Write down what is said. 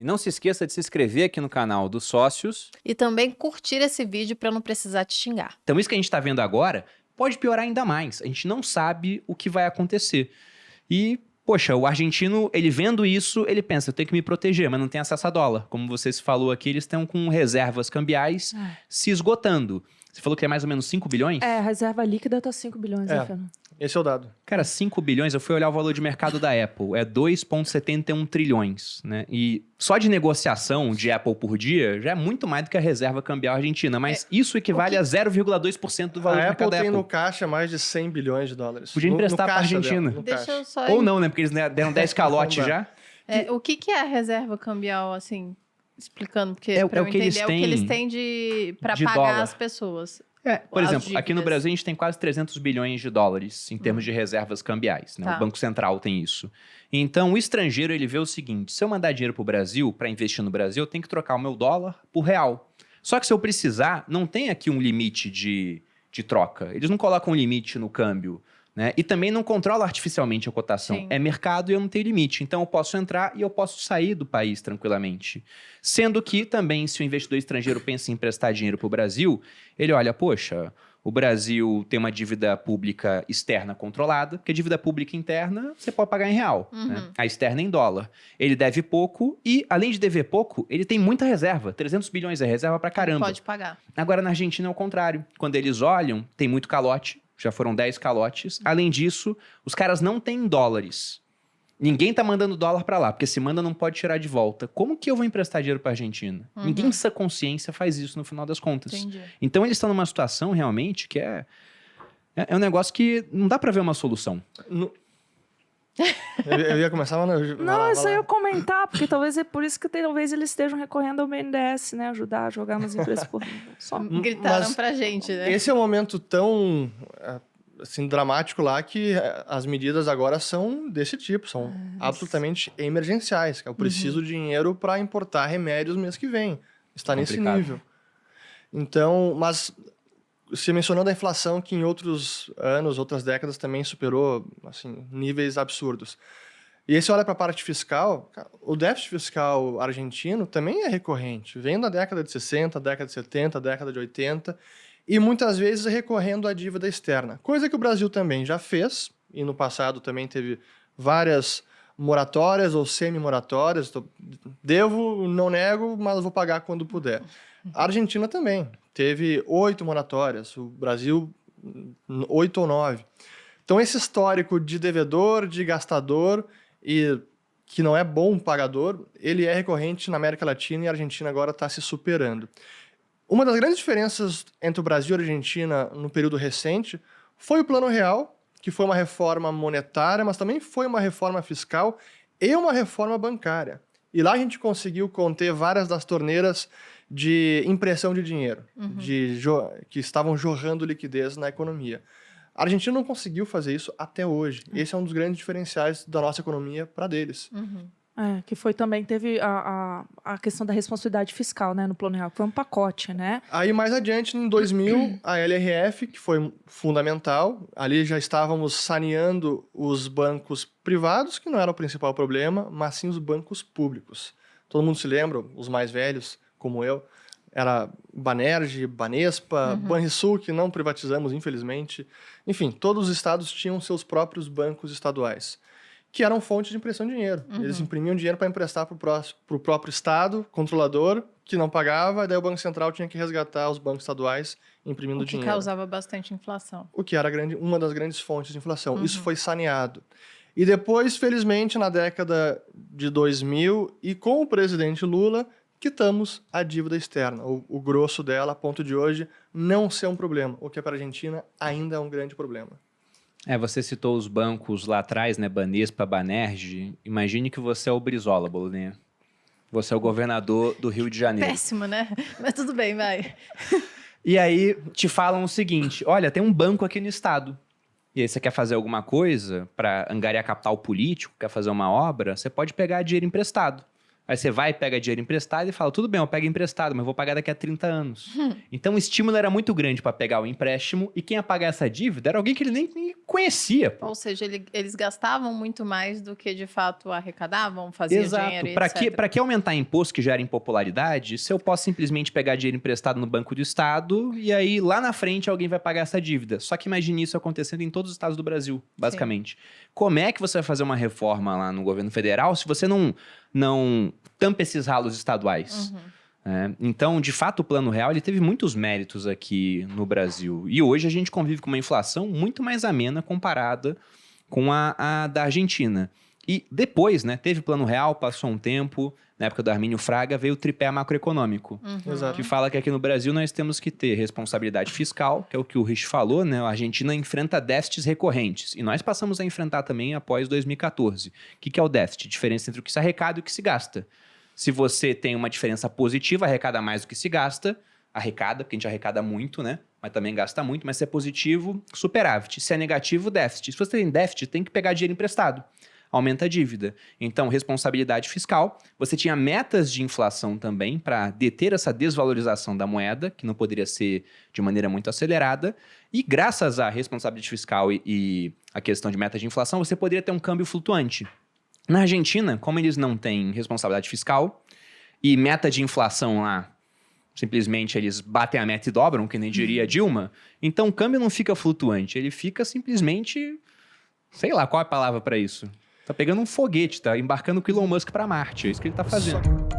E não se esqueça de se inscrever aqui no canal dos sócios. E também curtir esse vídeo para não precisar te xingar. Então isso que a gente está vendo agora pode piorar ainda mais. A gente não sabe o que vai acontecer. E, poxa, o argentino, ele vendo isso, ele pensa, eu tenho que me proteger, mas não tem acesso a dólar. Como você se falou aqui, eles estão com reservas cambiais se esgotando. Você falou que é mais ou menos 5 bilhões? É, a reserva líquida tá 5 bilhões, né, Fernando? Esse é o dado. Cara, 5 bilhões, eu fui olhar o valor de mercado da Apple, é 2,71 trilhões, né? E só de negociação de Apple por dia já é muito mais do que a reserva cambial argentina, mas isso equivale a 0,2% do valor A de Apple mercado da tem Apple. no caixa mais de 100 bilhões de dólares. Podia emprestar pra caixa Argentina. dela, no Deixa caixa. eu só... Ou não, né? Porque eles deram 10 calotes Não dá. já. O que é a reserva cambial, assim, explicando? Porque É pra o eu que eles entender, é o que eles têm têm pra de pagar dólar. as pessoas. Por As exemplo, aqui no dívidas. Brasil a gente tem quase 300 bilhões de dólares em termos de reservas cambiais, né? Tá. O Banco Central tem isso. Então, o estrangeiro, ele vê o seguinte, se eu mandar dinheiro pro Brasil, para investir no Brasil, eu tenho que trocar o meu dólar por real. Só que se eu precisar, não tem aqui um limite de troca. Eles não colocam um limite no câmbio, né? E também não controla artificialmente a cotação. Sim. É mercado e eu não tenho limite. Então, eu posso entrar e eu posso sair do país tranquilamente. Sendo que também, se o investidor estrangeiro pensa em emprestar dinheiro para o Brasil, ele olha, poxa, o Brasil tem uma dívida pública externa controlada, porque a dívida pública interna você pode pagar em real, né? A externa em dólar. Ele deve pouco e, além de dever pouco, ele tem muita reserva. 300 bilhões é reserva pra caramba. Pode pagar. Agora, na Argentina é o contrário. Quando eles olham, tem muito calote. Já foram 10 calotes. Além disso, os caras não têm dólares. Ninguém tá mandando dólar pra lá, porque se manda não pode tirar de volta. Como que eu vou emprestar dinheiro pra Argentina? Ninguém em sã consciência faz isso no final das contas. Entendi. Então eles estão numa situação realmente que é um negócio que não dá pra ver uma solução. Eu ia começar, mas não. Não, isso aí eu comentar, porque talvez é por isso que talvez eles estejam recorrendo ao BNDES, né? Ajudar a jogar umas empresas por só. Gritaram Mas pra gente, né? Esse é um momento tão assim, dramático lá que as medidas agora são desse tipo, são absolutamente emergenciais. Eu preciso de dinheiro para importar remédios mês que vem. Está nesse Complicado. nível. Então, mas você mencionou da inflação que em outros anos, outras décadas também superou assim, níveis absurdos. E aí você olha para a parte fiscal, o déficit fiscal argentino também é recorrente. Vem da década de 60, década de 70, década de 80, e muitas vezes recorrendo à dívida externa. Coisa que o Brasil também já fez, e no passado também teve várias moratórias ou semi-moratórias. Devo, não nego, mas vou pagar quando puder. A Argentina também teve 8 moratórias, o Brasil 8 ou 9. Então esse histórico de devedor, de gastador e que não é bom pagador, ele é recorrente na América Latina e a Argentina agora está se superando. Uma das grandes diferenças entre o Brasil e a Argentina no período recente foi o Plano Real, que foi uma reforma monetária, mas também foi uma reforma fiscal e uma reforma bancária. E lá a gente conseguiu conter várias das torneiras de impressão de dinheiro, que estavam jorrando liquidez na economia. A Argentina não conseguiu fazer isso até hoje. Esse é um dos grandes diferenciais da nossa economia para deles. É, que foi também, teve a questão da responsabilidade fiscal, né, no Plano Real, que foi um pacote, né? Aí, mais adiante, em 2000, a LRF, que foi fundamental, ali já estávamos saneando os bancos privados, que não era o principal problema, mas sim os bancos públicos. Todo mundo se lembra, os mais velhos, como eu, era Banerj, Banespa, Banrisul, que não privatizamos, infelizmente. Enfim, todos os estados tinham seus próprios bancos estaduais, que eram fontes de impressão de dinheiro. Eles imprimiam dinheiro para emprestar para o próprio estado, controlador, que não pagava, e daí o Banco Central tinha que resgatar os bancos estaduais imprimindo O que dinheiro. causava bastante inflação. O que era uma das grandes fontes de inflação. Isso foi saneado. E depois, felizmente, na década de 2000, e com o presidente Lula, quitamos a dívida externa, o grosso dela, a ponto de hoje não ser um problema, o que para a Argentina ainda é um grande problema. Você citou os bancos lá atrás, né? Banespa, Banerj. Imagine que você é o Brizola, Boloninha. Você é o governador do Rio de Janeiro. Péssimo, né? Mas tudo bem, vai. E aí te falam o seguinte, olha, tem um banco aqui no estado. E aí você quer fazer alguma coisa para angariar capital político, quer fazer uma obra, você pode pegar dinheiro emprestado. Aí você vai, pega dinheiro emprestado e fala, tudo bem, eu pego emprestado, mas eu vou pagar daqui a 30 anos. Então o estímulo era muito grande para pegar o empréstimo e quem ia pagar essa dívida era alguém que ele nem conhecia. Pô. Ou seja, eles gastavam muito mais do que de fato arrecadavam, faziam dinheiro e etc. Para que aumentar imposto que gera impopularidade, se eu posso simplesmente pegar dinheiro emprestado no Banco do Estado e aí lá na frente alguém vai pagar essa dívida. Só que imagine isso acontecendo em todos os estados do Brasil, basicamente. Como é que você vai fazer uma reforma lá no governo federal se você não tampa esses ralos estaduais? Então, de fato, o Plano Real ele teve muitos méritos aqui no Brasil. E hoje a gente convive com uma inflação muito mais amena comparada com a da Argentina. E depois, né, teve Plano Real, passou um tempo, na época do Armínio Fraga, veio o tripé macroeconômico, Exato. que fala que aqui no Brasil nós temos que ter responsabilidade fiscal, que é o que o Rich falou, né? A Argentina enfrenta déficits recorrentes. E nós passamos a enfrentar também após 2014. O que é o déficit? Diferença entre o que se arrecada e o que se gasta. Se você tem uma diferença positiva, arrecada mais do que se gasta, arrecada, porque a gente arrecada muito, né? Mas também gasta muito, mas se é positivo, superávit. Se é negativo, déficit. Se você tem déficit, tem que pegar dinheiro emprestado. Aumenta a dívida. Então, responsabilidade fiscal. Você tinha metas de inflação também para deter essa desvalorização da moeda, que não poderia ser de maneira muito acelerada. E graças à responsabilidade fiscal e a questão de meta de inflação, você poderia ter um câmbio flutuante. Na Argentina, como eles não têm responsabilidade fiscal e meta de inflação lá, simplesmente eles batem a meta e dobram, que nem diria Dilma, então o câmbio não fica flutuante, ele fica simplesmente, sei lá qual é a palavra para isso. Tá pegando um foguete, tá embarcando com o Elon Musk para Marte, é isso que ele tá fazendo.